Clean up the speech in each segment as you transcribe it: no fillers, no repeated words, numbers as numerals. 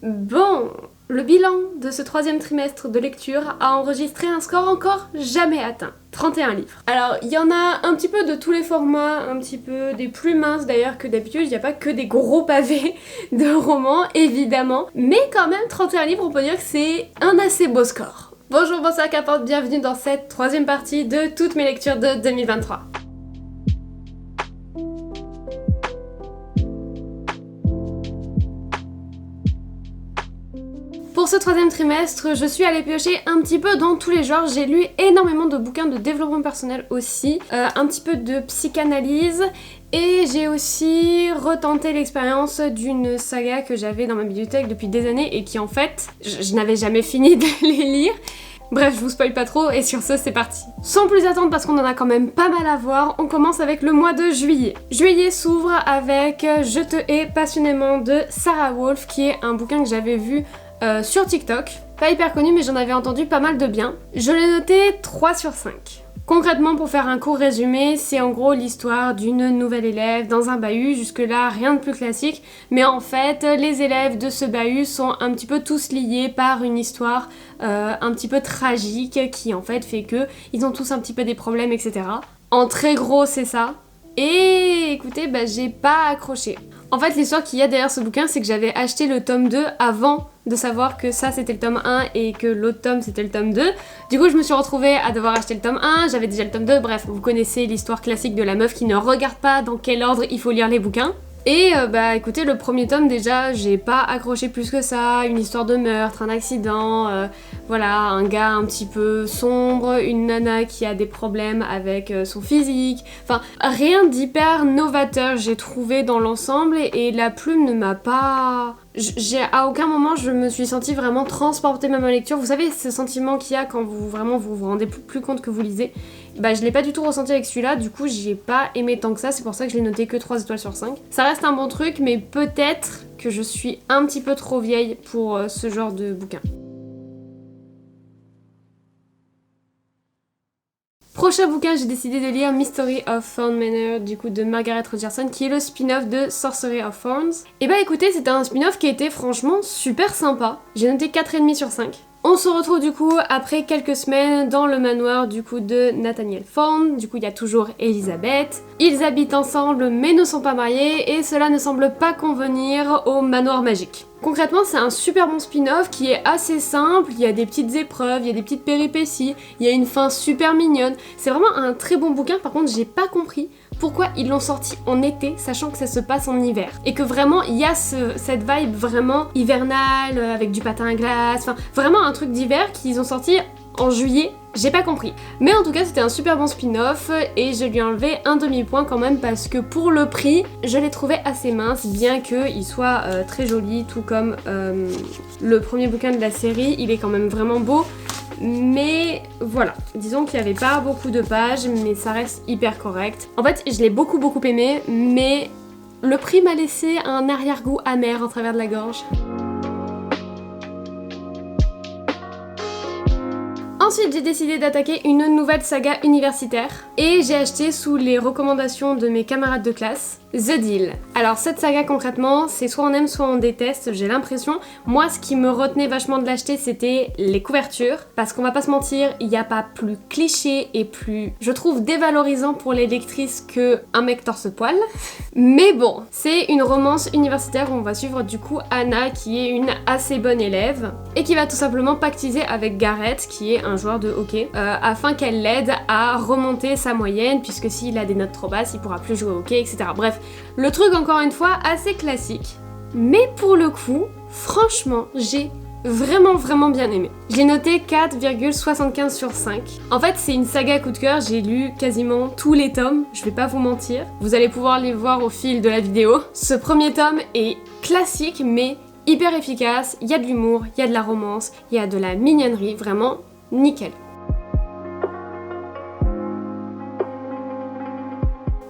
Bon, le bilan de ce troisième trimestre de lecture a enregistré un score encore jamais atteint. 31 livres. Alors, il y en a un petit peu de tous les formats, un petit peu des plus minces d'ailleurs que d'habitude, il n'y a pas que des gros pavés de romans, évidemment. Mais quand même, 31 livres, on peut dire que c'est un assez beau score. Bonjour, bonsoir, qu'importe, bienvenue dans cette troisième partie de toutes mes lectures de 2023. Pour ce troisième trimestre, je suis allée piocher un petit peu dans tous les genres. J'ai lu énormément de bouquins de développement personnel aussi, un petit peu de psychanalyse, et j'ai aussi retenté l'expérience d'une saga que j'avais dans ma bibliothèque depuis des années et qui en fait, je n'avais jamais fini de les lire. Bref, je vous spoil pas trop et sur ce, c'est parti. Sans plus attendre parce qu'on en a quand même pas mal à voir, on commence avec le mois de juillet. Juillet s'ouvre avec Je te hais passionnément de Sarah Wolf, qui est un bouquin que j'avais vu sur TikTok. Pas hyper connu, mais j'en avais entendu pas mal de bien. Je l'ai noté 3 sur 5. Concrètement, pour faire un court résumé, c'est en gros l'histoire d'une nouvelle élève dans un bahut, jusque-là rien de plus classique, mais en fait, les élèves de ce bahut sont un petit peu tous liés par une histoire un petit peu tragique qui en fait fait que ils ont tous un petit peu des problèmes, etc. En très gros, c'est ça. Et écoutez, j'ai pas accroché. En fait, l'histoire qu'il y a derrière ce bouquin, c'est que j'avais acheté le tome 2 avant de savoir que ça c'était le tome 1 et que l'autre tome c'était le tome 2. Du coup, je me suis retrouvée à devoir acheter le tome 1, j'avais déjà le tome 2, bref, vous connaissez l'histoire classique de la meuf qui ne regarde pas dans quel ordre il faut lire les bouquins. Et écoutez, le premier tome déjà, j'ai pas accroché plus que ça, une histoire de meurtre, un accident, voilà, un gars un petit peu sombre, une nana qui a des problèmes avec son physique, enfin rien d'hyper novateur j'ai trouvé dans l'ensemble et la plume ne m'a pas... à aucun moment je me suis sentie vraiment transportée même en lecture. Vous savez ce sentiment qu'il y a quand vous vous rendez plus compte que vous lisez. Je l'ai pas du tout ressenti avec celui-là, du coup j'ai pas aimé tant que ça, c'est pour ça que je l'ai noté que 3 étoiles sur 5. Ça reste un bon truc, mais peut-être que je suis un petit peu trop vieille pour ce genre de bouquin. Prochain bouquin, j'ai décidé de lire Mystery of Thorn Manor, du coup de Margaret Rogerson, qui est le spin-off de Sorcery of Thorns. Et écoutez, c'était un spin-off qui était franchement super sympa. J'ai noté 4,5 sur 5. On se retrouve du coup après quelques semaines dans le manoir du coup de Nathaniel Thorne. Du coup il y a toujours Elizabeth. Ils habitent ensemble mais ne sont pas mariés et cela ne semble pas convenir au manoir magique. Concrètement, c'est un super bon spin-off qui est assez simple, il y a des petites épreuves, il y a des petites péripéties, il y a une fin super mignonne. C'est vraiment un très bon bouquin, par contre j'ai pas compris pourquoi ils l'ont sorti en été, sachant que ça se passe en hiver. Et que vraiment, il y a cette vibe vraiment hivernale, avec du patin à glace, enfin vraiment un truc d'hiver qu'ils ont sorti en juillet. J'ai pas compris. Mais en tout cas, c'était un super bon spin-off et je lui ai enlevé un demi-point quand même parce que pour le prix, je l'ai trouvé assez mince, bien qu'il soit très joli, tout comme le premier bouquin de la série. Il est quand même vraiment beau. Mais voilà, disons qu'il n'y avait pas beaucoup de pages, mais ça reste hyper correct. En fait, je l'ai beaucoup aimé, mais le prix m'a laissé un arrière-goût amer en travers de la gorge. Ensuite, j'ai décidé d'attaquer une nouvelle saga universitaire et j'ai acheté sous les recommandations de mes camarades de classe The Deal. Alors cette saga concrètement, c'est soit on aime soit on déteste, j'ai l'impression. Moi, ce qui me retenait vachement de l'acheter, c'était les couvertures, parce qu'on va pas se mentir, il n'y a pas plus cliché et plus, je trouve, dévalorisant pour les lectrices que un mec torse-poil. Mais bon, c'est une romance universitaire où on va suivre du coup Anna, qui est une assez bonne élève et qui va tout simplement pactiser avec Garrett, qui est un joueur de hockey, afin qu'elle l'aide à remonter sa moyenne, puisque s'il a des notes trop basses, il pourra plus jouer au hockey, etc. Bref, le truc encore une fois assez classique. Mais pour le coup, franchement, j'ai vraiment bien aimé. J'ai noté 4,75 sur 5. En fait, c'est une saga coup de cœur, j'ai lu quasiment tous les tomes, je vais pas vous mentir. Vous allez pouvoir les voir au fil de la vidéo. Ce premier tome est classique, mais hyper efficace, il y a de l'humour, il y a de la romance, il y a de la mignonnerie, vraiment nickel.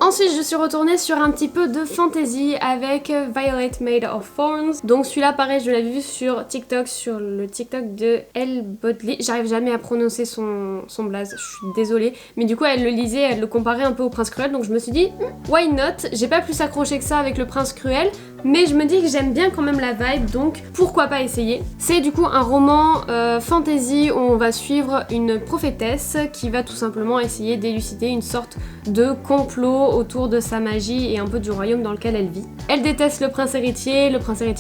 Ensuite, je suis retournée sur un petit peu de fantasy avec Violet Made of Thorns. Donc celui-là, pareil, je l'ai vu sur TikTok, sur le TikTok de Elle Bodley. J'arrive jamais à prononcer son blaze, je suis désolée. Mais du coup, elle le lisait, elle le comparait un peu au Prince Cruel. Donc je me suis dit, why not? J'ai pas plus accroché que ça avec le Prince Cruel. mais je me dis que j'aime bien quand même la vibe, donc pourquoi pas essayer. C'est du coup un roman fantasy où on va suivre une prophétesse qui va tout simplement essayer d'élucider une sorte de complot autour de sa magie et un peu du royaume dans lequel elle vit. Elle déteste le prince héritier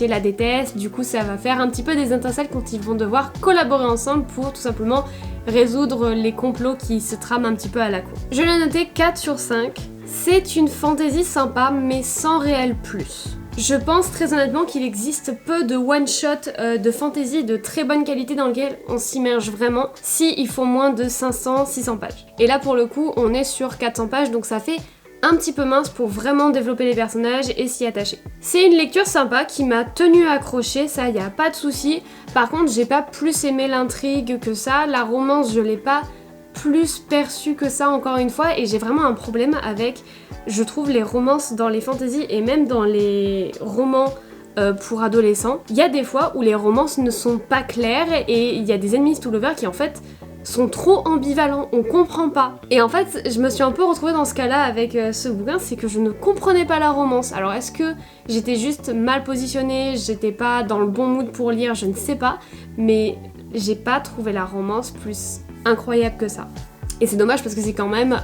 la déteste, du coup ça va faire un petit peu des étincelles quand ils vont devoir collaborer ensemble pour tout simplement résoudre les complots qui se trament un petit peu à la cour. Je l'ai noté 4 sur 5. C'est une fantaisie sympa mais sans réel plus. Je pense très honnêtement qu'il existe peu de one-shot de fantasy de très bonne qualité dans lequel on s'immerge vraiment si ils font moins de 500-600 pages. Et là pour le coup on est sur 400 pages donc ça fait un petit peu mince pour vraiment développer les personnages et s'y attacher. C'est une lecture sympa qui m'a tenue accrochée, ça y a pas de souci. Par contre j'ai pas plus aimé l'intrigue que ça, la romance je l'ai pas plus perçue que ça encore une fois et j'ai vraiment un problème avec, je trouve, les romances dans les fantaisies et même dans les romans pour adolescents. Il y a des fois où les romances ne sont pas claires et il y a des enemies to lovers qui en fait sont trop ambivalents, on comprend pas. Et en fait, je me suis un peu retrouvée dans ce cas-là avec ce bouquin, c'est que je ne comprenais pas la romance. Alors est-ce que j'étais juste mal positionnée, j'étais pas dans le bon mood pour lire, je ne sais pas, mais j'ai pas trouvé la romance plus incroyable que ça. Et c'est dommage parce que c'est quand même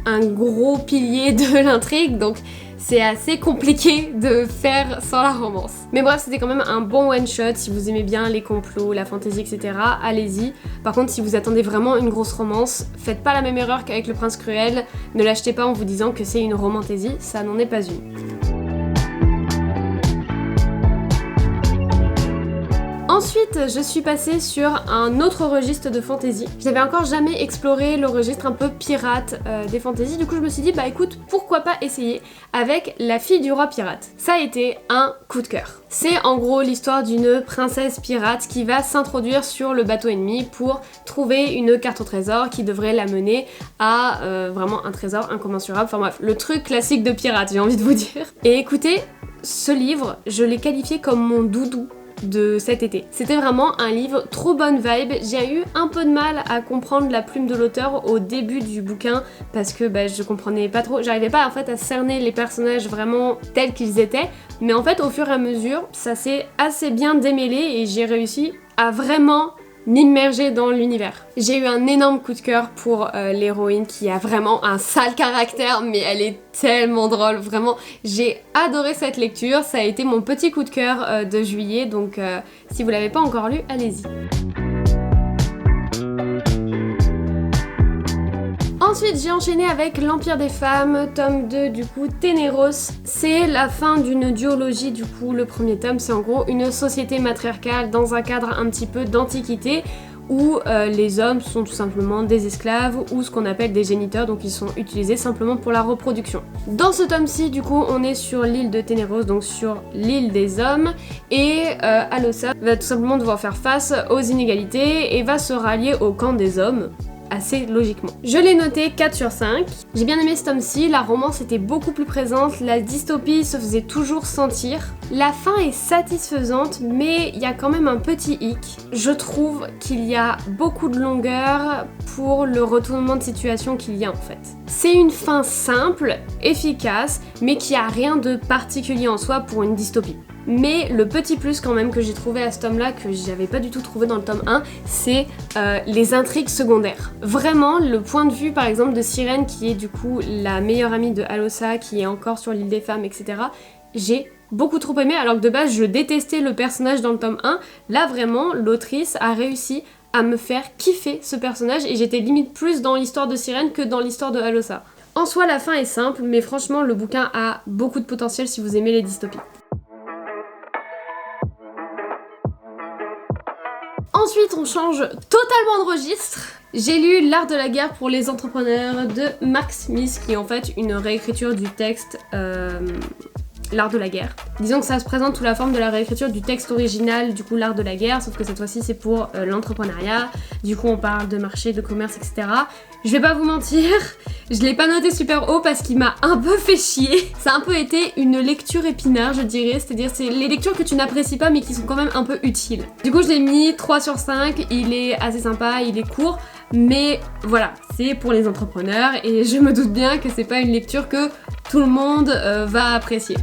un gros pilier de l'intrigue, donc c'est assez compliqué de faire sans la romance. Mais bref, c'était quand même un bon one-shot. Si vous aimez bien les complots, la fantasy, etc., allez-y. Par contre, si vous attendez vraiment une grosse romance, faites pas la même erreur qu'avec Le Prince Cruel. Ne l'achetez pas en vous disant que c'est une romantaisie, ça n'en est pas une. Ensuite, je suis passée sur un autre registre de fantasy. Je n'avais encore jamais exploré le registre un peu pirate des fantaisies, du coup je me suis dit bah écoute, pourquoi pas essayer avec La Fille du Roi Pirate. Ça a été un coup de cœur. C'est en gros l'histoire d'une princesse pirate qui va s'introduire sur le bateau ennemi pour trouver une carte au trésor qui devrait la mener à vraiment un trésor incommensurable. Enfin bref, le truc classique de pirate, j'ai envie de vous dire. Et écoutez, ce livre, je l'ai qualifié comme mon doudou de cet été. C'était vraiment un livre trop bonne vibe. J'ai eu un peu de mal à comprendre la plume de l'auteur au début du bouquin parce que je comprenais pas trop, j'arrivais pas en fait à cerner les personnages vraiment tels qu'ils étaient, mais en fait au fur et à mesure ça s'est assez bien démêlé et j'ai réussi à vraiment m'immerger dans l'univers. J'ai eu un énorme coup de cœur pour l'héroïne qui a vraiment un sale caractère mais elle est tellement drôle, vraiment j'ai adoré cette lecture, ça a été mon petit coup de cœur de juillet donc si vous l'avez pas encore lu, allez-y. Ensuite, j'ai enchaîné avec L'Empire des Femmes, tome 2, du coup, Ténéros. C'est la fin d'une duologie, du coup, le premier tome, c'est en gros une société matriarcale dans un cadre un petit peu d'antiquité où les hommes sont tout simplement des esclaves ou ce qu'on appelle des géniteurs, donc ils sont utilisés simplement pour la reproduction. Dans ce tome-ci, du coup, on est sur l'île de Ténéros, donc sur l'île des hommes, et Alosa va tout simplement devoir faire face aux inégalités et va se rallier au camp des hommes. Assez logiquement. Je l'ai noté 4 sur 5. J'ai bien aimé ce tome-ci, la romance était beaucoup plus présente, la dystopie se faisait toujours sentir. La fin est satisfaisante, mais il y a quand même un petit hic. Je trouve qu'il y a beaucoup de longueur pour le retournement de situation qu'il y a en fait. C'est une fin simple, efficace, mais qui a rien de particulier en soi pour une dystopie. Mais le petit plus quand même que j'ai trouvé à ce tome là, que j'avais pas du tout trouvé dans le tome 1, c'est les intrigues secondaires. Vraiment, le point de vue par exemple de Sirène, qui est du coup la meilleure amie de Alosa, qui est encore sur l'île des femmes, etc. J'ai beaucoup trop aimé, alors que de base je détestais le personnage dans le tome 1. Là vraiment, l'autrice a réussi à me faire kiffer ce personnage et j'étais limite plus dans l'histoire de Sirène que dans l'histoire de Alosa. En soi, la fin est simple, mais franchement, le bouquin a beaucoup de potentiel si vous aimez les dystopies. Ensuite, on change totalement de registre. J'ai lu L'Art de la guerre pour les entrepreneurs de Mark Smith, qui est en fait une réécriture du texte L'Art de la guerre. Disons que ça se présente sous la forme de la réécriture du texte original, du coup L'Art de la guerre, sauf que cette fois-ci c'est pour l'entrepreneuriat. Du coup on parle de marché, de commerce, etc. Je vais pas vous mentir, je l'ai pas noté super haut parce qu'il m'a un peu fait chier. Ça a un peu été une lecture épinard, je dirais, c'est-à-dire c'est les lectures que tu n'apprécies pas mais qui sont quand même un peu utiles. Du coup je l'ai mis 3 sur 5, il est assez sympa, il est court, mais voilà, c'est pour les entrepreneurs et je me doute bien que c'est pas une lecture que tout le monde va apprécier.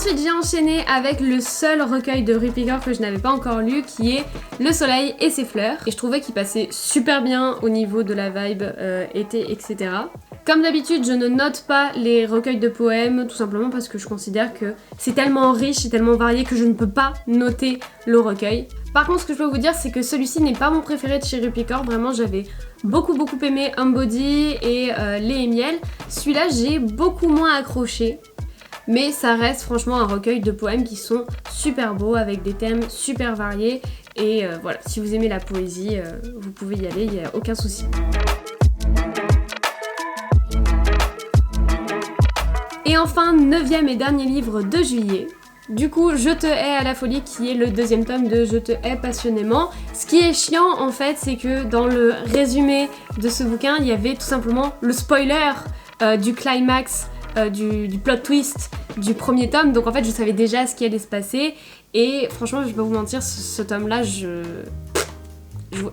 Ensuite j'ai enchaîné avec le seul recueil de Rupi Kaur que je n'avais pas encore lu, qui est Le soleil et ses fleurs. Et je trouvais qu'il passait super bien au niveau de la vibe été, etc. Comme d'habitude, je ne note pas les recueils de poèmes, tout simplement parce que je considère que c'est tellement riche et tellement varié que je ne peux pas noter le recueil. Par contre, ce que je peux vous dire, c'est que celui-ci n'est pas mon préféré de chez Rupi Kaur. Vraiment, j'avais beaucoup aimé Embody et Lait et miel. Celui-là, j'ai beaucoup moins accroché. Mais ça reste franchement un recueil de poèmes qui sont super beaux, avec des thèmes super variés. Et voilà, si vous aimez la poésie, vous pouvez y aller, il n'y a aucun souci. Et enfin, 9e et dernier livre de juillet. Du coup, Je te hais à la folie, qui est le 2e tome de Je te hais passionnément. Ce qui est chiant en fait, c'est que dans le résumé de ce bouquin, il y avait tout simplement le spoiler du climax, du plot twist du premier tome. Donc en fait, je savais déjà ce qui allait se passer. Et franchement, je vais pas vous mentir, ce tome-là, je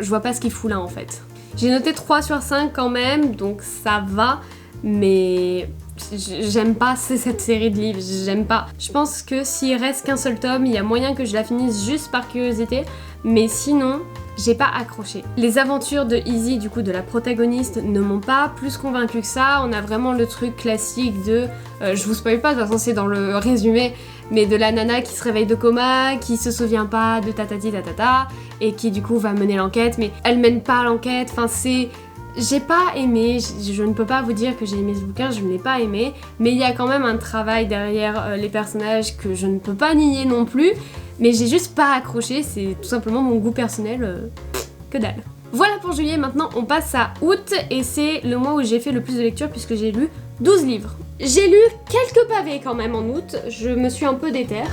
vois pas ce qu'il fout là en fait. J'ai noté 3 sur 5 quand même, donc ça va, mais j'aime pas cette série de livres, j'aime pas. Je pense que s'il reste qu'un seul tome, il y a moyen que je la finisse juste par curiosité, mais sinon, j'ai pas accroché. Les aventures de Izzy, du coup de la protagoniste, ne m'ont pas plus convaincue que ça. On a vraiment le truc classique de, je vous spoil pas, de toute façon c'est dans le résumé, mais de la nana qui se réveille de coma, qui se souvient pas de tatati tatata, et qui du coup va mener l'enquête, mais elle mène pas l'enquête, enfin c'est... J'ai pas aimé, je ne peux pas vous dire que j'ai aimé ce bouquin, je ne l'ai pas aimé, mais il y a quand même un travail derrière les personnages que je ne peux pas nier non plus, mais j'ai juste pas accroché, c'est tout simplement mon goût personnel, que dalle. Voilà pour juillet, maintenant on passe à août, et c'est le mois où j'ai fait le plus de lectures puisque j'ai lu 12 livres. J'ai lu quelques pavés quand même en août, je me suis un peu déterre.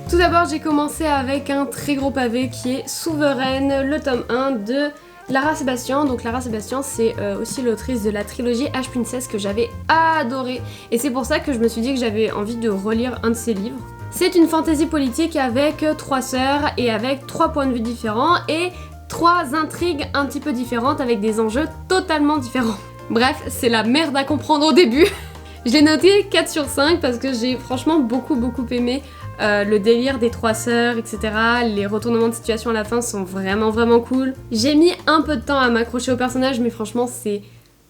Tout d'abord, j'ai commencé avec un très gros pavé qui est Souveraine, le tome 1 de Lara Sébastien. Donc Lara Sébastien, c'est aussi l'autrice de la trilogie H-Princess que j'avais adoré. Et c'est pour ça que je me suis dit que j'avais envie de relire un de ses livres. C'est une fantaisie politique avec 3 sœurs et avec 3 points de vue différents et 3 intrigues un petit peu différentes avec des enjeux totalement différents. Bref, c'est la merde à comprendre au début. Je l'ai noté 4 sur 5 parce que j'ai franchement beaucoup aimé le délire des 3 sœurs, etc. Les retournements de situation à la fin sont vraiment cool. J'ai mis un peu de temps à m'accrocher au personnage, mais franchement c'est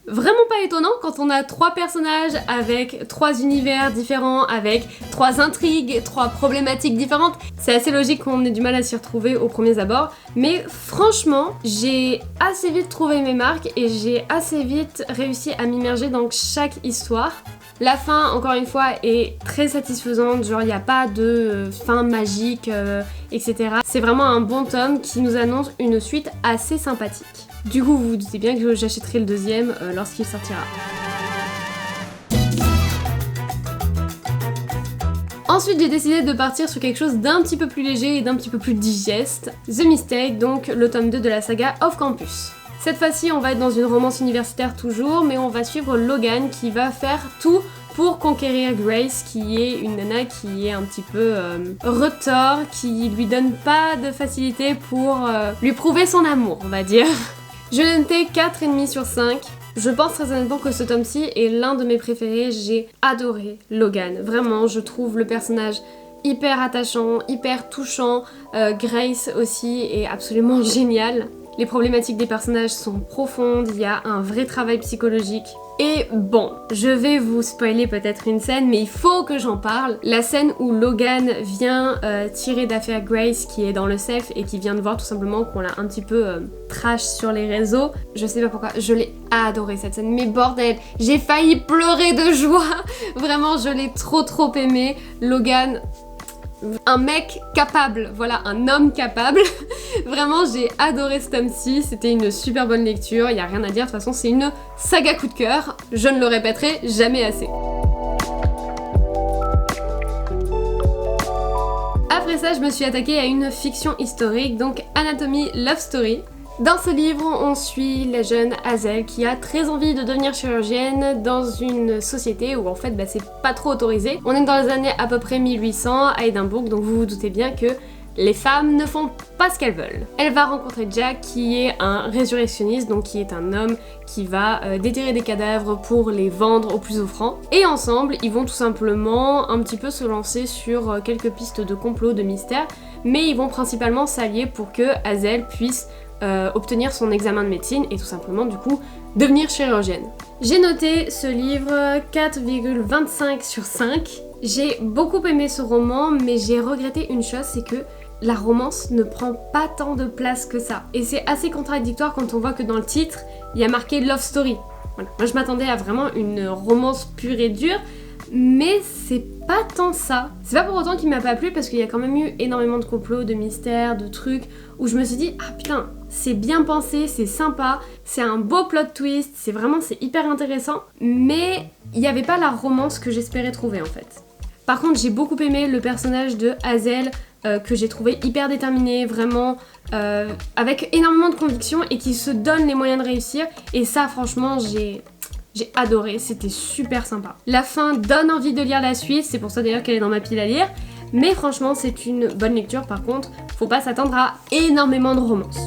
vraiment pas étonnant quand on a 3 personnages avec 3 univers différents, avec 3 intrigues, 3 problématiques différentes. C'est assez logique qu'on ait du mal à s'y retrouver aux premiers abords, mais franchement j'ai assez vite trouvé mes marques et j'ai assez vite réussi à m'immerger dans chaque histoire. La fin, encore une fois, est très satisfaisante, genre il n'y a pas de fin magique, etc. C'est vraiment un bon tome qui nous annonce une suite assez sympathique. Du coup, vous vous doutez bien que j'achèterai le 2e lorsqu'il sortira. Ensuite, j'ai décidé de partir sur quelque chose d'un petit peu plus léger et d'un petit peu plus digeste. The Mistake, donc le tome 2 de la saga Off Campus. Cette fois-ci, on va être dans une romance universitaire toujours, mais on va suivre Logan qui va faire tout pour conquérir Grace, qui est une nana qui est un petit peu retors, qui lui donne pas de facilité pour lui prouver son amour, on va dire. Je l'ai noté 4,5 sur 5. Je pense très honnêtement que ce tome-ci est l'un de mes préférés. J'ai adoré Logan. Vraiment, je trouve le personnage hyper attachant, hyper touchant. Grace aussi est absolument géniale. Les problématiques des personnages sont profondes, il y a un vrai travail psychologique. Et bon, je vais vous spoiler peut-être une scène, mais il faut que j'en parle. La scène où Logan vient tirer d'affaire Grace qui est dans le safe et qui vient de voir tout simplement qu'on l'a un petit peu trash sur les réseaux. Je sais pas pourquoi, je l'ai adoré cette scène, mais bordel, j'ai failli pleurer de joie. Vraiment, je l'ai trop aimé. Logan... un mec capable, voilà, un homme capable. Vraiment, j'ai adoré ce tome-ci, c'était une super bonne lecture, il n'y a rien à dire, de toute façon c'est une saga coup de cœur, je ne le répéterai jamais assez. Après ça, je me suis attaquée à une fiction historique, donc Anatomy Love Story. Dans ce livre, on suit la jeune Hazel qui a très envie de devenir chirurgienne dans une société où en fait c'est pas trop autorisé. On est dans les années à peu près 1800 à Édimbourg, donc vous vous doutez bien que les femmes ne font pas ce qu'elles veulent. Elle va rencontrer Jack qui est un résurrectionniste, donc qui est un homme qui va déterrer des cadavres pour les vendre au plus offrant. Et ensemble, ils vont tout simplement un petit peu se lancer sur quelques pistes de complot, de mystère, mais ils vont principalement s'allier pour que Hazel puisse obtenir son examen de médecine et tout simplement du coup devenir chirurgienne. J'ai noté ce livre 4,25 sur 5. J'ai beaucoup aimé ce roman, mais j'ai regretté une chose, c'est que la romance ne prend pas tant de place que ça. Et c'est assez contradictoire quand on voit que dans le titre, il y a marqué Love Story. Voilà. Moi je m'attendais à vraiment une romance pure et dure, mais c'est pas tant ça. C'est pas pour autant qu'il m'a pas plu parce qu'il y a quand même eu énormément de complots, de mystères, de trucs où je me suis dit ah putain, c'est bien pensé, c'est sympa, c'est un beau plot twist, c'est hyper intéressant, mais il n'y avait pas la romance que j'espérais trouver en fait. Par contre, j'ai beaucoup aimé le personnage de Hazel que j'ai trouvé hyper déterminé, vraiment avec énormément de conviction et qui se donne les moyens de réussir, et ça franchement j'ai adoré, c'était super sympa. La fin donne envie de lire la suite, c'est pour ça d'ailleurs qu'elle est dans ma pile à lire, mais franchement c'est une bonne lecture. Par contre, faut pas s'attendre à énormément de romance.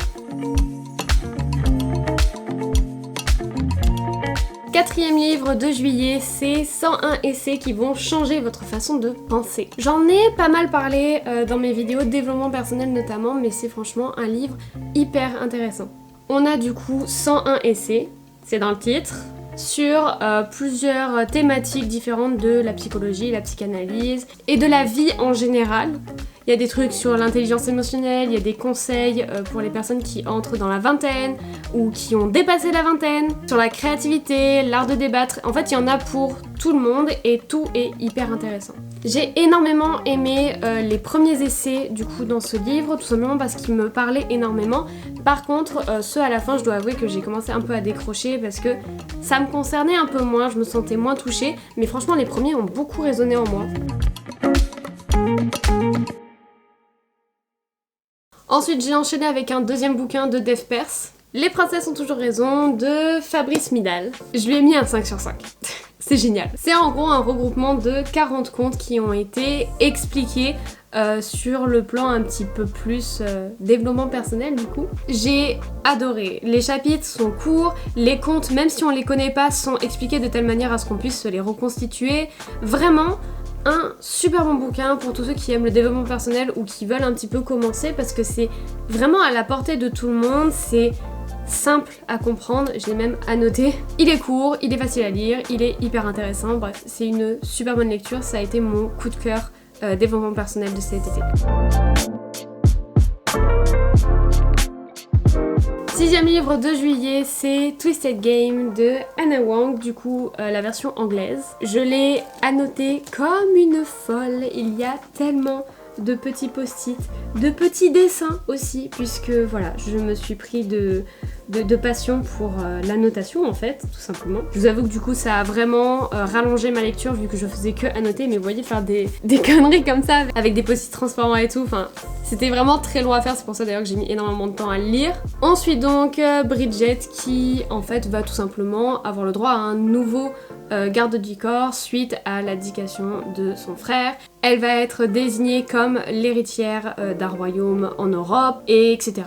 Quatrième livre de juillet, c'est 101 essais qui vont changer votre façon de penser. J'en ai pas mal parlé dans mes vidéos de développement personnel notamment, mais c'est franchement un livre hyper intéressant. On a du coup 101 essais, c'est dans le titre, sur plusieurs thématiques différentes de la psychologie, la psychanalyse et de la vie en général. Il y a des trucs sur l'intelligence émotionnelle, il y a des conseils pour les personnes qui entrent dans la vingtaine ou qui ont dépassé la vingtaine, sur la créativité, l'art de débattre. En fait, il y en a pour tout le monde et tout est hyper intéressant. J'ai énormément aimé les premiers essais du coup dans ce livre, tout simplement parce qu'ils me parlaient énormément. Par contre, ceux à la fin, je dois avouer que j'ai commencé un peu à décrocher parce que ça me concernait un peu moins, je me sentais moins touchée, mais franchement les premiers ont beaucoup résonné en moi. Ensuite, j'ai enchaîné avec un deuxième bouquin de Dev Perse, Les princesses ont toujours raison de Fabrice Midal. Je lui ai mis un 5 sur 5. C'est génial. C'est en gros un regroupement de 40 contes qui ont été expliqués sur le plan un petit peu plus développement personnel du coup. J'ai adoré. Les chapitres sont courts, les contes, même si on les connaît pas, sont expliqués de telle manière à ce qu'on puisse se les reconstituer. Vraiment, un super bon bouquin pour tous ceux qui aiment le développement personnel ou qui veulent un petit peu commencer parce que c'est vraiment à la portée de tout le monde, c'est simple à comprendre, je l'ai même annoté. Il est court, il est facile à lire, il est hyper intéressant, bref, c'est une super bonne lecture, ça a été mon coup de cœur développement personnel de cet été. Sixième livre de juillet, c'est Twisted Game de Anna Wang, du coup la version anglaise. Je l'ai annoté comme une folle, il y a tellement de petits post-it, de petits dessins aussi, puisque voilà, je me suis pris de passion pour l'annotation en fait, tout simplement. Je vous avoue que du coup ça a vraiment rallongé ma lecture vu que je faisais que annoter, mais vous voyez faire des conneries comme ça avec des post-it transparents et tout, enfin c'était vraiment très long à faire, c'est pour ça d'ailleurs que j'ai mis énormément de temps à le lire. Ensuite donc Bridget qui en fait va tout simplement avoir le droit à un nouveau garde du corps suite à l'abdication de son frère. Elle va être désignée comme l'héritière d'un royaume en Europe, et etc.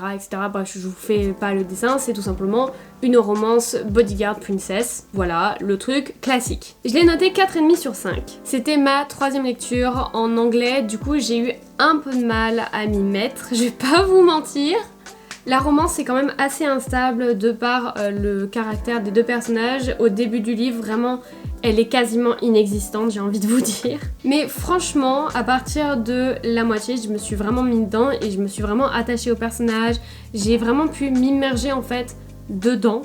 Bref, je vous fais pas le dessin, c'est tout simplement une romance bodyguard princess. Voilà, le truc classique. Je l'ai noté 4,5 sur 5. C'était ma troisième lecture en anglais, du coup j'ai eu un peu de mal à m'y mettre, je vais pas vous mentir. La romance est quand même assez instable de par le caractère des deux personnages. Au début du livre, vraiment, elle est quasiment inexistante, j'ai envie de vous dire. Mais franchement, à partir de la moitié, je me suis vraiment mis dedans et je me suis vraiment attachée au personnage. J'ai vraiment pu m'immerger en fait dedans.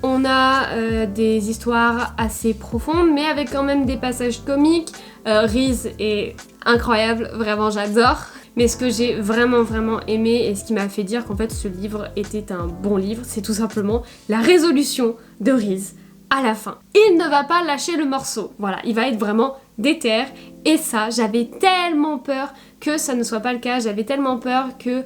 On a des histoires assez profondes, mais avec quand même des passages comiques. Reese est incroyable, vraiment j'adore. Mais ce que j'ai vraiment aimé et ce qui m'a fait dire qu'en fait ce livre était un bon livre, c'est tout simplement la résolution de Reese à la fin. Il ne va pas lâcher le morceau, voilà, il va être vraiment déter, et ça, j'avais tellement peur que ça ne soit pas le cas, j'avais tellement peur que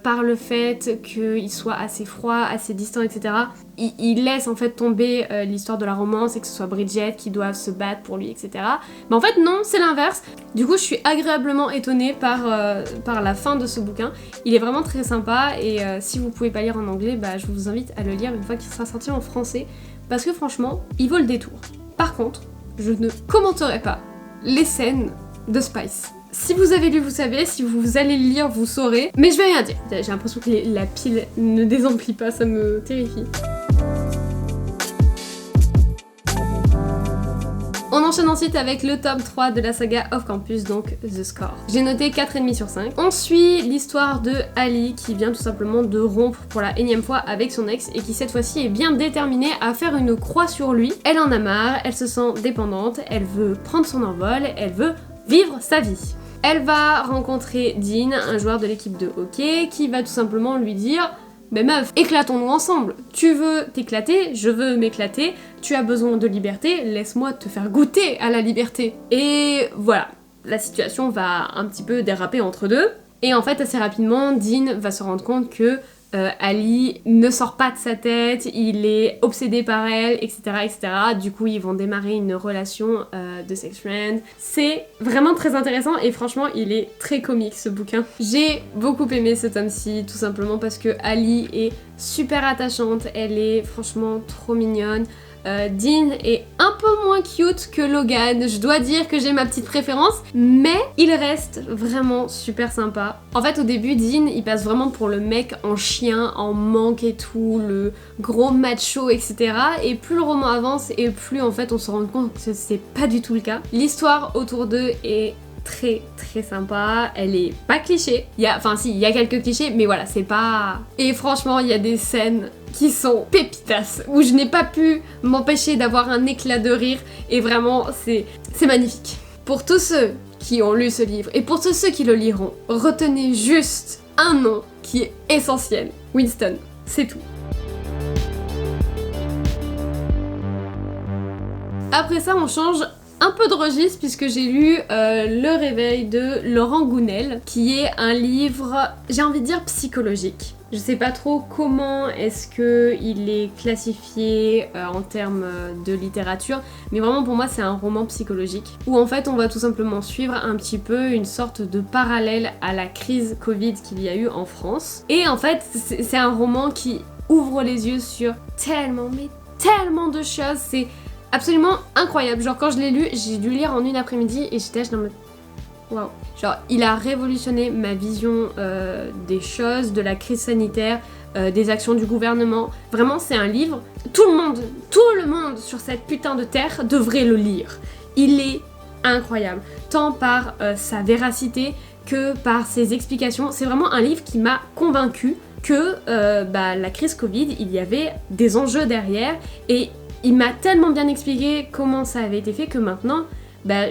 par le fait qu'il soit assez froid, assez distant, etc. Il laisse en fait tomber l'histoire de la romance et que ce soit Bridget qui doive se battre pour lui, etc. Mais en fait non, c'est l'inverse. Du coup je suis agréablement étonnée par la fin de ce bouquin. Il est vraiment très sympa et si vous pouvez pas lire en anglais, bah, je vous invite à le lire une fois qu'il sera sorti en français parce que franchement, il vaut le détour. Par contre, je ne commenterai pas les scènes de Spice. Si vous avez lu, vous savez, si vous allez le lire, vous saurez, mais je vais rien dire. J'ai l'impression que la pile ne désemplit pas, ça me terrifie. On enchaîne ensuite avec le tome 3 de la saga Off Campus, donc The Score. J'ai noté 4,5 sur 5. On suit l'histoire de Ali qui vient tout simplement de rompre pour la énième fois avec son ex et qui cette fois-ci est bien déterminée à faire une croix sur lui. Elle en a marre, elle se sent dépendante, elle veut prendre son envol, elle veut vivre sa vie. Elle va rencontrer Dean, un joueur de l'équipe de hockey, qui va tout simplement lui dire « Mais meuf, éclatons-nous ensemble. Tu veux t'éclater, je veux m'éclater, tu as besoin de liberté, laisse-moi te faire goûter à la liberté. » Et voilà, la situation va un petit peu déraper entre deux. Et en fait, assez rapidement, Dean va se rendre compte que Ali ne sort pas de sa tête, il est obsédé par elle, etc., etc. Du coup, ils vont démarrer une relation de sex friend. C'est vraiment très intéressant et franchement, il est très comique ce bouquin. J'ai beaucoup aimé ce tome-ci, tout simplement parce que Ali est super attachante, elle est franchement trop mignonne. Dean est un peu moins cute que Logan, je dois dire que j'ai ma petite préférence, mais il reste vraiment super sympa. En fait au début Dean il passe vraiment pour le mec en chien, en manque et tout, le gros macho etc. Et plus le roman avance et plus en fait on se rend compte que c'est pas du tout le cas. L'histoire autour d'eux est très très sympa, elle est pas cliché, il y a quelques clichés mais voilà c'est pas... Et franchement il y a des scènes qui sont pépitas, où je n'ai pas pu m'empêcher d'avoir un éclat de rire et vraiment c'est magnifique. Pour tous ceux qui ont lu ce livre et pour tous ceux qui le liront, retenez juste un nom qui est essentiel, Winston, c'est tout. Après ça on change un peu de registre puisque j'ai lu Le Réveil de Laurent Gounel, qui est un livre, j'ai envie de dire psychologique. Je sais pas trop comment est-ce qu'il est classifié en termes de littérature, mais vraiment pour moi c'est un roman psychologique où en fait on va tout simplement suivre un petit peu une sorte de parallèle à la crise Covid qu'il y a eu en France. Et en fait c'est un roman qui ouvre les yeux sur tellement de choses, c'est absolument incroyable. Genre quand je l'ai lu, j'ai dû le lire en une après-midi et j'étais dans le... Waouh. Genre il a révolutionné ma vision des choses, de la crise sanitaire, des actions du gouvernement. Vraiment c'est un livre, tout le monde sur cette putain de terre devrait le lire. Il est incroyable, tant par sa véracité que par ses explications. C'est vraiment un livre qui m'a convaincue que la crise Covid, il y avait des enjeux derrière et il m'a tellement bien expliqué comment ça avait été fait que maintenant,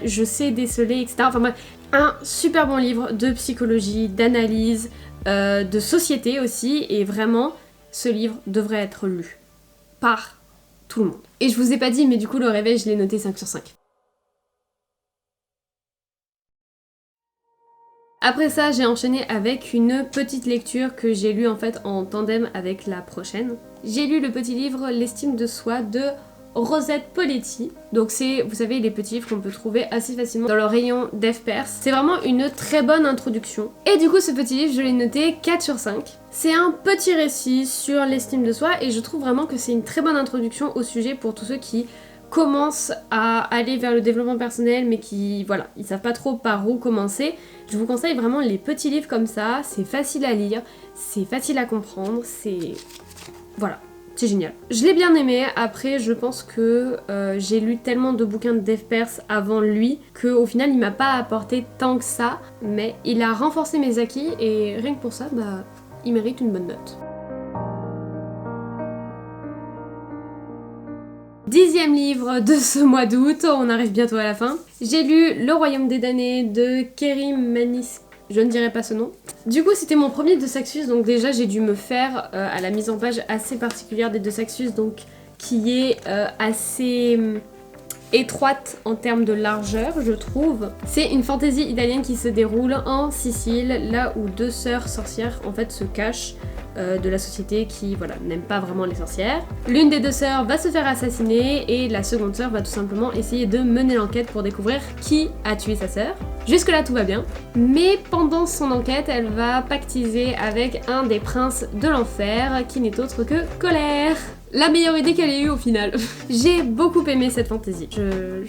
je sais déceler, etc. Enfin bref, un super bon livre de psychologie, d'analyse, de société aussi, et vraiment, ce livre devrait être lu par tout le monde. Et je vous ai pas dit, mais du coup, Le Réveil, je l'ai noté 5 sur 5. Après ça, j'ai enchaîné avec une petite lecture que j'ai lue en fait en tandem avec la prochaine. J'ai lu le petit livre L'estime de soi de Rosette Poletti. Donc c'est, vous savez, les petits livres qu'on peut trouver assez facilement dans le rayon d'F-Pers. C'est vraiment une très bonne introduction. Et du coup, ce petit livre, je l'ai noté 4 sur 5. C'est un petit récit sur l'estime de soi et je trouve vraiment que c'est une très bonne introduction au sujet pour tous ceux qui commencent à aller vers le développement personnel mais qui, voilà, ils savent pas trop par où commencer. Je vous conseille vraiment les petits livres comme ça, c'est facile à lire, c'est facile à comprendre, c'est... Voilà, c'est génial. Je l'ai bien aimé, après je pense que j'ai lu tellement de bouquins de F-Pers avant lui qu'au final il m'a pas apporté tant que ça, mais il a renforcé mes acquis et rien que pour ça, il mérite une bonne note. 10e livre de ce mois d'août, on arrive bientôt à la fin. J'ai lu Le Royaume des damnés de Kerry Manis... Je ne dirai pas ce nom. Du coup, c'était mon premier de Saxus, donc déjà j'ai dû me faire à la mise en page assez particulière des deux Saxus, donc qui est assez étroite en termes de largeur, je trouve. C'est une fantaisie italienne qui se déroule en Sicile, là où deux sœurs sorcières en fait se cachent de la société qui voilà, n'aime pas vraiment les sorcières. L'une des deux sœurs va se faire assassiner et la seconde sœur va tout simplement essayer de mener l'enquête pour découvrir qui a tué sa sœur. Jusque là tout va bien, mais pendant son enquête elle va pactiser avec un des princes de l'enfer qui n'est autre que Colère. La meilleure idée qu'elle ait eue au final. J'ai beaucoup aimé cette fantaisie. Je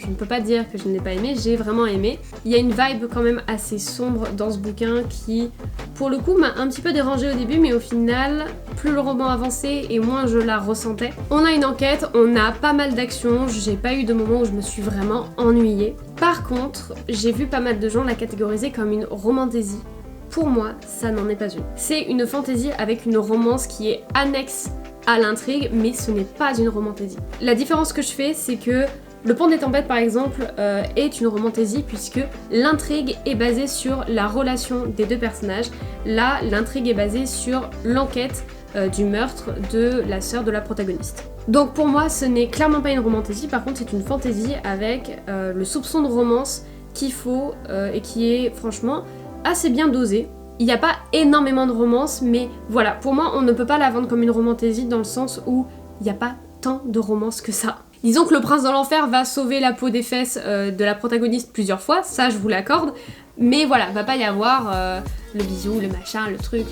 ne peux pas dire que je ne l'ai pas aimé, j'ai vraiment aimé. Il y a une vibe quand même assez sombre dans ce bouquin qui, pour le coup, m'a un petit peu dérangée au début, mais au final, plus le roman avançait et moins je la ressentais. On a une enquête, on a pas mal d'actions, j'ai pas eu de moment où je me suis vraiment ennuyée. Par contre, j'ai vu pas mal de gens la catégoriser comme une romantaisie. Pour moi, ça n'en est pas une. C'est une fantaisie avec une romance qui est annexe à l'intrigue, mais ce n'est pas une romantaisie. La différence que je fais, c'est que Le Pont des Tempêtes, par exemple, est une romantaisie puisque l'intrigue est basée sur la relation des deux personnages. Là, l'intrigue est basée sur l'enquête du meurtre de la sœur de la protagoniste. Donc pour moi, ce n'est clairement pas une romantaisie, par contre c'est une fantaisie avec le soupçon de romance qu'il faut et qui est franchement assez bien dosé. Il n'y a pas énormément de romance, mais voilà, pour moi on ne peut pas la vendre comme une romantaisie dans le sens où il n'y a pas tant de romance que ça. Disons que le prince dans l'enfer va sauver la peau des fesses de la protagoniste plusieurs fois, ça je vous l'accorde, mais voilà, va pas y avoir le bisou, le machin, le truc,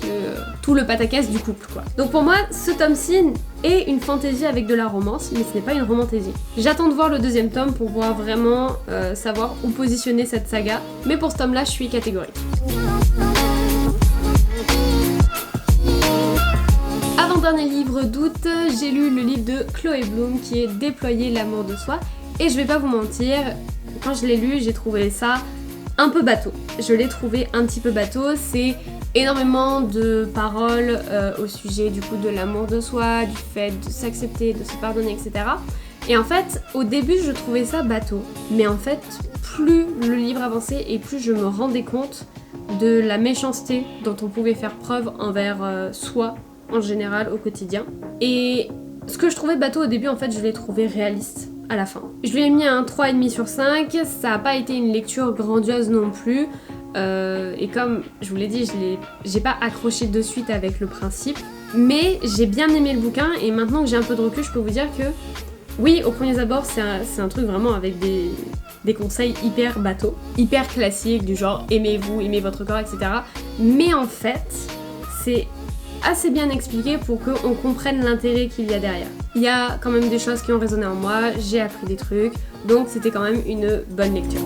tout le pataquès du couple quoi. Donc pour moi, ce tome-ci est une fantaisie avec de la romance, mais ce n'est pas une romantaisie. J'attends de voir le deuxième tome pour pouvoir vraiment savoir où positionner cette saga, mais pour ce tome-là, je suis catégorique. Avant-dernier livre d'août, j'ai lu le livre de Chloé Bloom qui est Déployer l'amour de soi, et je vais pas vous mentir, quand je l'ai lu, j'ai trouvé ça un peu bateau. Je l'ai trouvé un petit peu bateau, c'est énormément de paroles au sujet du coup de l'amour de soi, du fait de s'accepter, de se pardonner, etc. Et en fait, au début, je trouvais ça bateau, mais en fait, plus le livre avançait et plus je me rendais compte de la méchanceté dont on pouvait faire preuve envers soi en général au quotidien. Et ce que je trouvais bateau au début, en fait, je l'ai trouvé réaliste à la fin. Je lui ai mis un 3,5 sur 5, ça n'a pas été une lecture grandiose non plus, et comme je vous l'ai dit, j'ai pas accroché de suite avec le principe, mais j'ai bien aimé le bouquin, et maintenant que j'ai un peu de recul, je peux vous dire que oui, au premier abord, c'est un truc vraiment avec des conseils hyper bateau, hyper classiques, du genre aimez-vous, aimez votre corps, etc. Mais en fait, c'est assez bien expliqué pour qu'on comprenne l'intérêt qu'il y a derrière. Il y a quand même des choses qui ont résonné en moi, j'ai appris des trucs, donc c'était quand même une bonne lecture.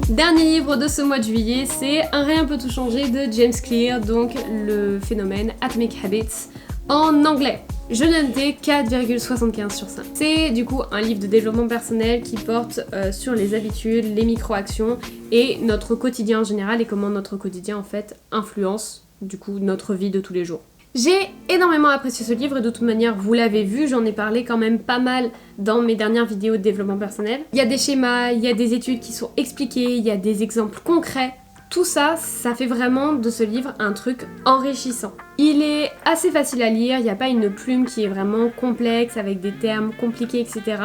Dernier livre de ce mois de juillet, c'est Un rien peut tout changer de James Clear, donc le phénomène Atomic Habits en anglais. Je l'ai noté 4,75 sur 5. C'est du coup un livre de développement personnel qui porte sur les habitudes, les micro-actions et notre quotidien en général et comment notre quotidien en fait influence du coup notre vie de tous les jours. J'ai énormément apprécié ce livre et de toute manière vous l'avez vu, j'en ai parlé quand même pas mal dans mes dernières vidéos de développement personnel. Il y a des schémas, il y a des études qui sont expliquées, il y a des exemples concrets. Tout ça, ça fait vraiment de ce livre un truc enrichissant. Il est assez facile à lire, il n'y a pas une plume qui est vraiment complexe avec des termes compliqués, etc.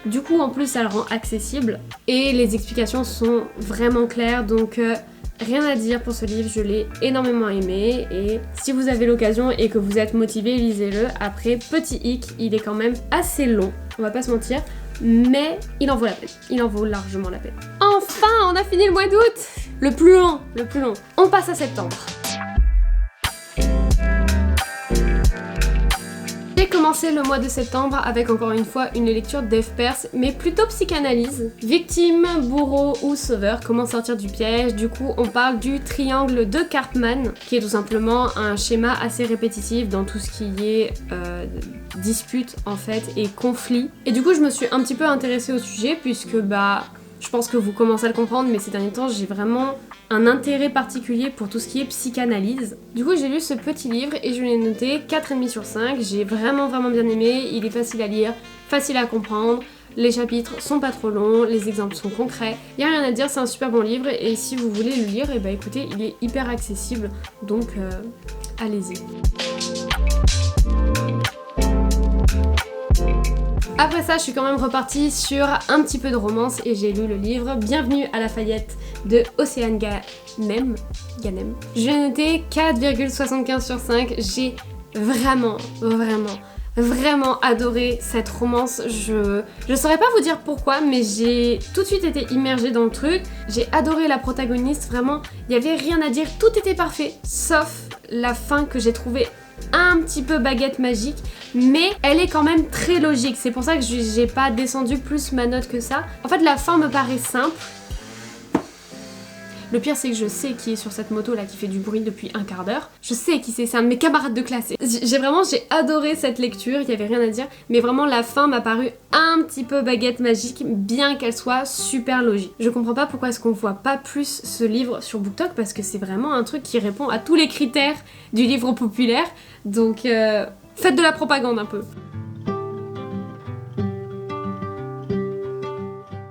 Du coup, en plus, ça le rend accessible et les explications sont vraiment claires, donc rien à dire pour ce livre, je l'ai énormément aimé et si vous avez l'occasion et que vous êtes motivé, lisez-le. Après, petit hic, il est quand même assez long, on va pas se mentir, mais il en vaut la peine, il en vaut largement la peine. Enfin, on a fini le mois d'août! Le plus long. On passe à septembre. J'ai commencé le mois de septembre avec encore une fois une lecture d'Eve Peirce, mais plutôt psychanalyse. Victime, bourreau ou sauveur, comment sortir du piège. Du coup, on parle du triangle de Karpman, qui est tout simplement un schéma assez répétitif dans tout ce qui est dispute en fait et conflit. Et du coup, je me suis un petit peu intéressée au sujet puisque je pense que vous commencez à le comprendre, mais ces derniers temps, j'ai vraiment un intérêt particulier pour tout ce qui est psychanalyse. Du coup, j'ai lu ce petit livre et je l'ai noté 4,5 sur 5. J'ai vraiment bien aimé. Il est facile à lire, facile à comprendre. Les chapitres sont pas trop longs, les exemples sont concrets. Il n'y a rien à dire, c'est un super bon livre et si vous voulez le lire, écoutez, il est hyper accessible. Donc, allez-y. Après ça, je suis quand même repartie sur un petit peu de romance et j'ai lu le livre Bienvenue à Lafayette de Océane Ganem. Je vais noter 4,75 sur 5. J'ai vraiment adoré cette romance. Je saurais pas vous dire pourquoi, mais j'ai tout de suite été immergée dans le truc. J'ai adoré la protagoniste, vraiment, il y avait rien à dire, tout était parfait, sauf la fin que j'ai trouvée un petit peu baguette magique, mais elle est quand même très logique. C'est pour ça que j'ai pas descendu plus ma note que ça. En fait, la fin me paraît simple. Le pire, c'est que je sais qui est sur cette moto là qui fait du bruit depuis un quart d'heure. Je sais qui c'est un de mes camarades de classe. J'ai adoré cette lecture, il y avait rien à dire, mais vraiment la fin m'a paru un petit peu baguette magique, bien qu'elle soit super logique. Je comprends pas pourquoi est-ce qu'on voit pas plus ce livre sur BookTok, parce que c'est vraiment un truc qui répond à tous les critères du livre populaire. Donc faites de la propagande un peu.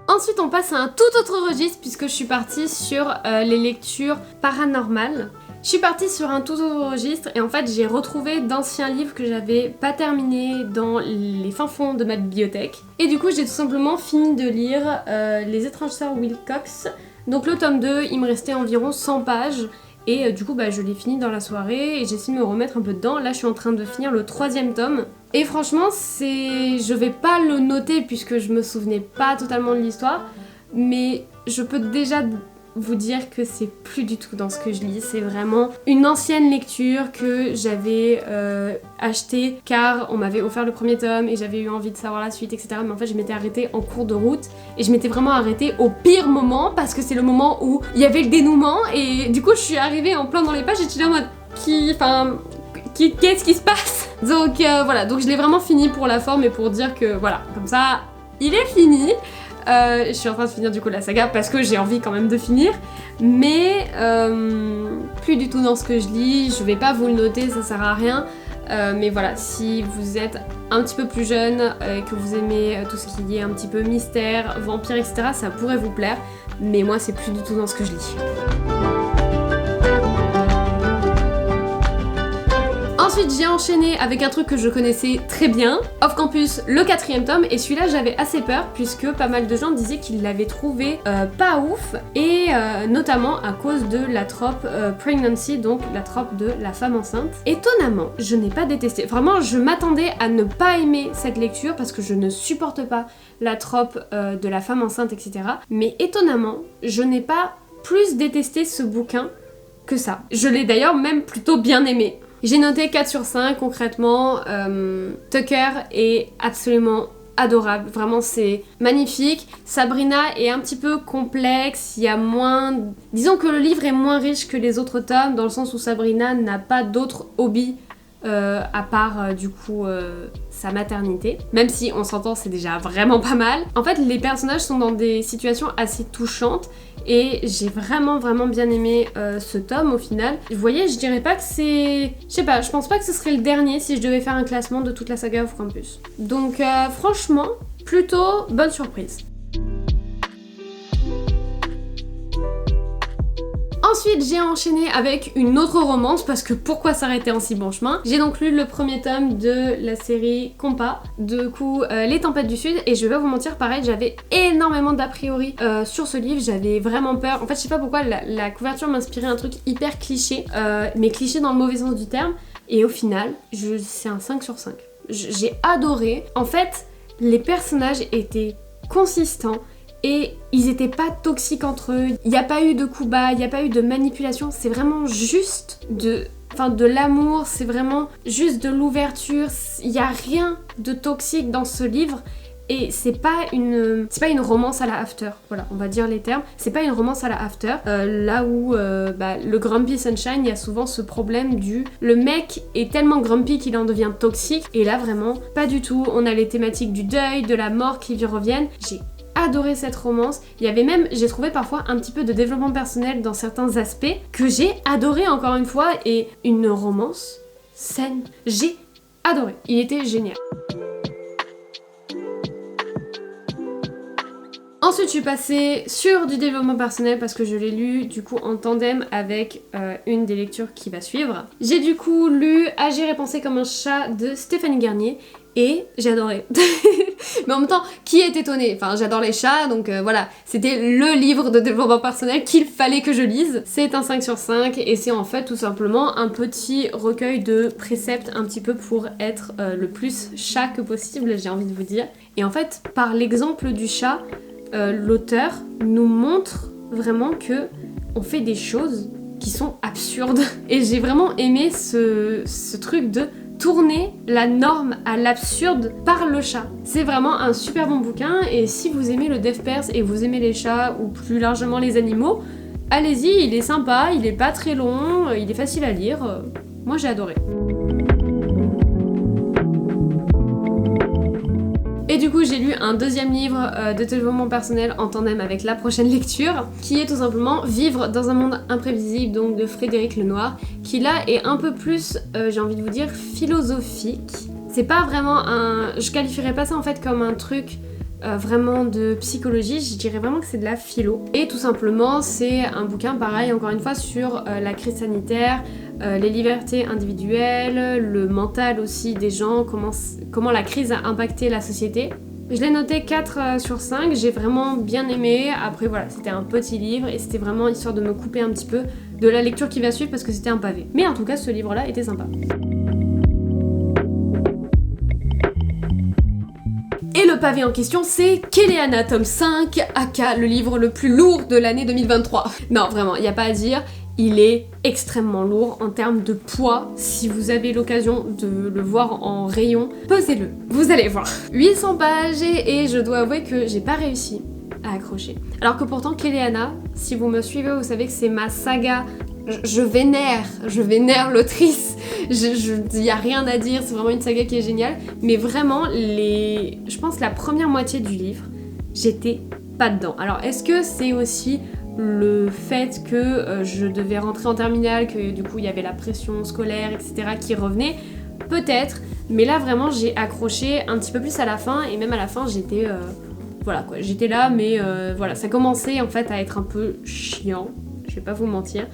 Ensuite, on passe à un tout autre registre puisque je suis partie sur les lectures paranormales. Je suis partie sur un tout autre registre et en fait j'ai retrouvé d'anciens livres que j'avais pas terminés dans les fins fonds de ma bibliothèque. Et du coup j'ai tout simplement fini de lire Les étranges sœurs Wilcox. Donc le tome 2, il me restait environ 100 pages. Et du coup je l'ai fini dans la soirée et j'ai essayé de me remettre un peu dedans. Là je suis en train de finir le 3e tome. Et franchement je vais pas le noter puisque je me souvenais pas totalement de l'histoire. Mais je peux déjà vous dire que c'est plus du tout dans ce que je lis. C'est vraiment une ancienne lecture que j'avais achetée car on m'avait offert le premier tome et j'avais eu envie de savoir la suite, etc. Mais en fait je m'étais arrêtée en cours de route et je m'étais vraiment arrêtée au pire moment parce que c'est le moment où il y avait le dénouement et du coup je suis arrivée en plein dans les pages et j'étais là en mode qu'est-ce qui se passe? Donc voilà, donc je l'ai vraiment fini pour la forme et pour dire que voilà, comme ça il est fini. Je suis en train de finir du coup la saga parce que j'ai envie quand même de finir, mais plus du tout dans ce que je lis. Je vais pas vous le noter, ça sert à rien, mais voilà, si vous êtes un petit peu plus jeune, que vous aimez tout ce qui est un petit peu mystère, vampire, etc., ça pourrait vous plaire, mais moi c'est plus du tout dans ce que je lis. Ensuite j'ai enchaîné avec un truc que je connaissais très bien, Off Campus, le 4e tome, et celui-là j'avais assez peur puisque pas mal de gens disaient qu'ils l'avaient trouvé pas ouf, et notamment à cause de la trope pregnancy, donc la trope de la femme enceinte. Étonnamment, je n'ai pas détesté, vraiment je m'attendais à ne pas aimer cette lecture parce que je ne supporte pas la trope de la femme enceinte, etc. Mais étonnamment, je n'ai pas plus détesté ce bouquin que ça. Je l'ai d'ailleurs même plutôt bien aimé. J'ai noté 4 sur 5 concrètement. Tucker est absolument adorable, vraiment c'est magnifique. Sabrina est un petit peu complexe, il y a moins... Disons que le livre est moins riche que les autres tomes, dans le sens où Sabrina n'a pas d'autres hobbies à part du coup sa maternité. Même si on s'entend, c'est déjà vraiment pas mal. En fait, les personnages sont dans des situations assez touchantes et j'ai vraiment bien aimé ce tome au final. Vous voyez, je dirais pas que c'est... Je sais pas, je pense pas que ce serait le dernier si je devais faire un classement de toute la saga Off Campus. Donc franchement, plutôt bonne surprise. Ensuite, j'ai enchaîné avec une autre romance parce que pourquoi s'arrêter en si bon chemin? J'ai donc lu le premier tome de la série Compas, de coup Les Tempêtes du Sud, et je vais pas vous mentir, pareil, j'avais énormément d'a priori sur ce livre, j'avais vraiment peur. En fait, je sais pas pourquoi, la couverture m'inspirait un truc hyper cliché, mais cliché dans le mauvais sens du terme, et au final, c'est un 5 sur 5. J'ai adoré. En fait, les personnages étaient consistants, et ils étaient pas toxiques entre eux, il n'y a pas eu de coups bas, il n'y a pas eu de manipulation, c'est vraiment juste de l'amour, c'est vraiment juste de l'ouverture, il n'y a rien de toxique dans ce livre. Et c'est pas une romance à la After, voilà, on va dire les termes, c'est pas une romance à la After, là où le Grumpy Sunshine, il y a souvent ce problème le mec est tellement grumpy qu'il en devient toxique, et là vraiment, pas du tout, on a les thématiques du deuil, de la mort qui lui reviennent. J'ai adoré cette romance, il y avait même, j'ai trouvé parfois un petit peu de développement personnel dans certains aspects, que j'ai adoré encore une fois, et une romance saine, j'ai adoré, il était génial. Ensuite, je suis passée sur du développement personnel parce que je l'ai lu du coup en tandem avec une des lectures qui va suivre. J'ai du coup lu Agir et penser comme un chat de Stéphanie Garnier et j'ai adoré. Mais en même temps, qui est étonné? Enfin, j'adore les chats, donc voilà, c'était le livre de développement personnel qu'il fallait que je lise. C'est un 5 sur 5 et c'est en fait tout simplement un petit recueil de préceptes un petit peu pour être le plus chat que possible, j'ai envie de vous dire. Et en fait, par l'exemple du chat, l'auteur nous montre vraiment que on fait des choses qui sont absurdes. Et j'ai vraiment aimé ce truc de tourner la norme à l'absurde par le chat. C'est vraiment un super bon bouquin et si vous aimez le dev perse et vous aimez les chats ou plus largement les animaux, allez-y, il est sympa, il est pas très long, il est facile à lire. Moi j'ai adoré. Et du coup j'ai lu un deuxième livre de développement personnel en tandem avec la prochaine lecture, qui est tout simplement Vivre dans un monde imprévisible, donc de Frédéric Lenoir, qui là est un peu plus, j'ai envie de vous dire, philosophique. C'est pas vraiment un... Je qualifierais pas ça en fait comme un truc vraiment de psychologie, je dirais vraiment que c'est de la philo. Et tout simplement c'est un bouquin pareil encore une fois sur la crise sanitaire, les libertés individuelles, le mental aussi des gens, comment la crise a impacté la société. Je l'ai noté 4 sur 5, j'ai vraiment bien aimé. Après voilà, c'était un petit livre et c'était vraiment histoire de me couper un petit peu de la lecture qui va suivre parce que c'était un pavé. Mais en tout cas ce livre là était sympa. Et le pavé en question, c'est Kéléana, tome 5, aka le livre le plus lourd de l'année 2023. Non, vraiment, il n'y a pas à dire, il est extrêmement lourd en termes de poids. Si vous avez l'occasion de le voir en rayon, pesez-le, vous allez voir. 800 pages et je dois avouer que j'ai pas réussi à accrocher. Alors que pourtant, Kéléana, si vous me suivez, vous savez que c'est ma saga. Je vénère l'autrice, il n'y a rien à dire, c'est vraiment une saga qui est géniale, mais vraiment, je pense la première moitié du livre, j'étais pas dedans. Alors est-ce que c'est aussi le fait que je devais rentrer en terminale, que du coup il y avait la pression scolaire, etc. qui revenait? Peut-être, mais là vraiment j'ai accroché un petit peu plus à la fin, et même à la fin j'étais... voilà quoi, j'étais là, mais voilà, ça commençait en fait à être un peu chiant, je vais pas vous mentir.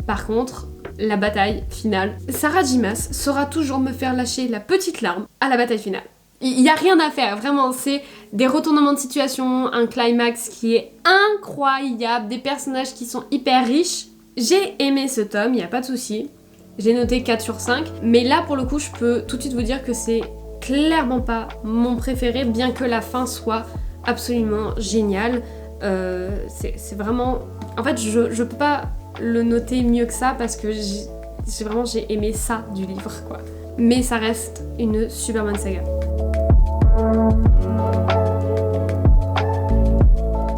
Par contre, la bataille finale, Sarah Dimas saura toujours me faire lâcher la petite larme à la bataille finale. Il y a rien à faire, vraiment, c'est des retournements de situation, un climax qui est incroyable, des personnages qui sont hyper riches. J'ai aimé ce tome, il y a pas de souci. J'ai noté 4 sur 5, mais là pour le coup, je peux tout de suite vous dire que c'est clairement pas mon préféré, bien que la fin soit absolument géniale. C'est vraiment... En fait, je peux pas le noter mieux que ça parce que j'ai aimé ça du livre quoi. Mais ça reste une super bonne saga.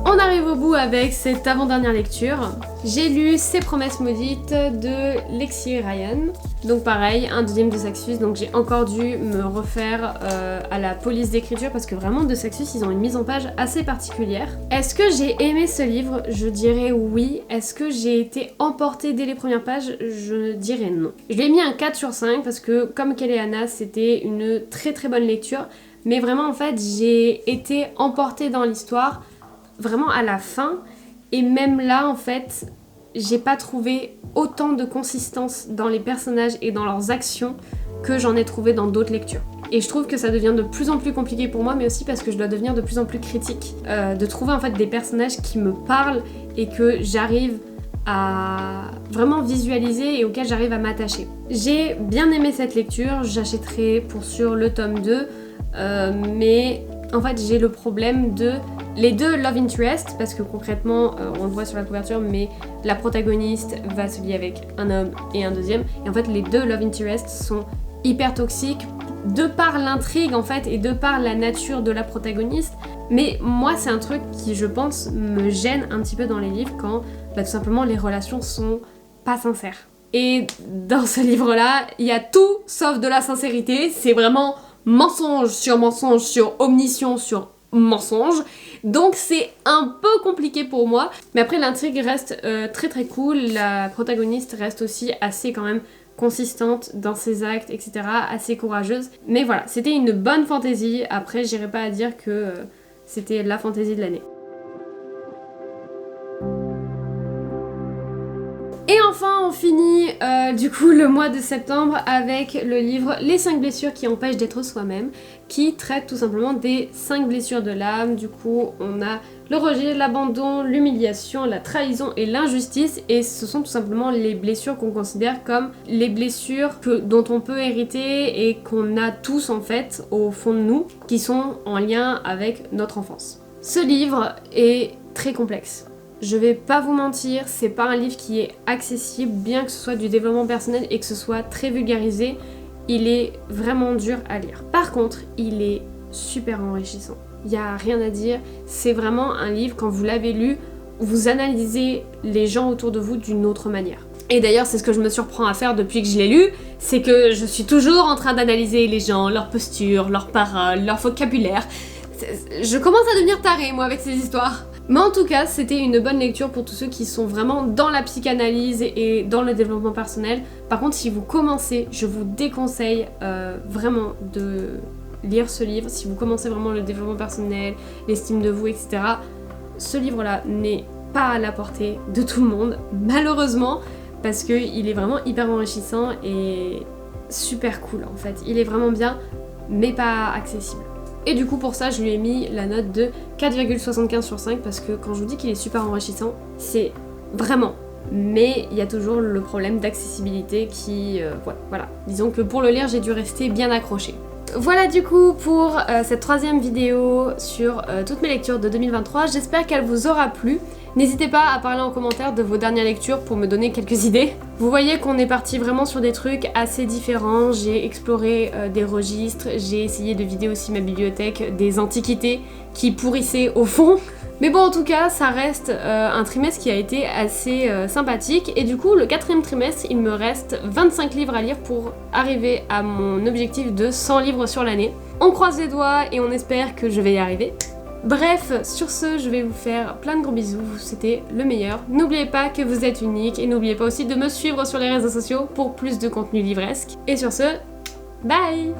On arrive au bout avec cette avant-dernière lecture. J'ai lu Ces promesses maudites de Lexi Ryan. Donc pareil, un deuxième de Saxus, donc j'ai encore dû me refaire à la police d'écriture parce que vraiment de Saxus ils ont une mise en page assez particulière. Est-ce que j'ai aimé ce livre? Je dirais oui. Est-ce que j'ai été emportée dès les premières pages? Je dirais non. Je lui ai mis un 4 sur 5 parce que comme Kéléana c'était une très très bonne lecture, mais vraiment en fait j'ai été emportée dans l'histoire vraiment à la fin et même là en fait j'ai pas trouvé autant de consistance dans les personnages et dans leurs actions que j'en ai trouvé dans d'autres lectures. Et je trouve que ça devient de plus en plus compliqué pour moi, mais aussi parce que je dois devenir de plus en plus critique, de trouver en fait des personnages qui me parlent et que j'arrive à vraiment visualiser et auquel j'arrive à m'attacher. J'ai bien aimé cette lecture, j'achèterai pour sûr le tome 2, mais en fait j'ai le problème de les deux love interest, parce que concrètement on le voit sur la couverture, mais la protagoniste va se lier avec un homme et un deuxième, et en fait les deux love interest sont hyper toxiques de par l'intrigue en fait et de par la nature de la protagoniste. Mais moi c'est un truc qui je pense me gêne un petit peu dans les livres quand tout simplement les relations sont pas sincères. Et dans ce livre là il y a tout sauf de la sincérité, c'est vraiment mensonge sur omniscient sur mensonge, donc c'est un peu compliqué pour moi, mais après l'intrigue reste très très cool, la protagoniste reste aussi assez quand même consistante dans ses actes, etc., assez courageuse, mais voilà, c'était une bonne fantaisie. Après j'irai pas à dire que c'était la fantaisie de l'année. Et enfin enfin on finit du coup le mois de septembre avec le livre Les 5 blessures qui empêchent d'être soi-même, qui traite tout simplement des 5 blessures de l'âme. Du coup on a le rejet, l'abandon, l'humiliation, la trahison et l'injustice, et ce sont tout simplement les blessures qu'on considère comme les blessures dont on peut hériter et qu'on a tous en fait au fond de nous, qui sont en lien avec notre enfance. Ce livre est très complexe. Je vais pas vous mentir, c'est pas un livre qui est accessible, bien que ce soit du développement personnel et que ce soit très vulgarisé, il est vraiment dur à lire. Par contre, il est super enrichissant. Il n'y a rien à dire, c'est vraiment un livre, quand vous l'avez lu, vous analysez les gens autour de vous d'une autre manière. Et d'ailleurs, c'est ce que je me surprends à faire depuis que je l'ai lu, c'est que je suis toujours en train d'analyser les gens, leur posture, leurs paroles, leur vocabulaire. Je commence à devenir tarée, moi, avec ces histoires. Mais en tout cas, c'était une bonne lecture pour tous ceux qui sont vraiment dans la psychanalyse et dans le développement personnel. Par contre, si vous commencez, je vous déconseille vraiment de lire ce livre. Si vous commencez vraiment le développement personnel, l'estime de vous, etc., ce livre-là n'est pas à la portée de tout le monde, malheureusement, parce qu'il est vraiment hyper enrichissant et super cool en fait. Il est vraiment bien, mais pas accessible. Et du coup pour ça je lui ai mis la note de 4,75 sur 5 parce que quand je vous dis qu'il est super enrichissant, c'est vraiment. Mais il y a toujours le problème d'accessibilité qui... voilà. Disons que pour le lire j'ai dû rester bien accrochée. Voilà du coup pour cette troisième vidéo sur toutes mes lectures de 2023. J'espère qu'elle vous aura plu. N'hésitez pas à parler en commentaire de vos dernières lectures pour me donner quelques idées. Vous voyez qu'on est parti vraiment sur des trucs assez différents. J'ai exploré des registres, j'ai essayé de vider aussi ma bibliothèque des antiquités qui pourrissaient au fond. Mais bon, en tout cas, ça reste un trimestre qui a été assez sympathique. Et du coup, le 4e trimestre, il me reste 25 livres à lire pour arriver à mon objectif de 100 livres sur l'année. On croise les doigts et on espère que je vais y arriver. Bref, sur ce, je vais vous faire plein de gros bisous, c'était le meilleur. N'oubliez pas que vous êtes unique et n'oubliez pas aussi de me suivre sur les réseaux sociaux pour plus de contenu livresque. Et sur ce, bye!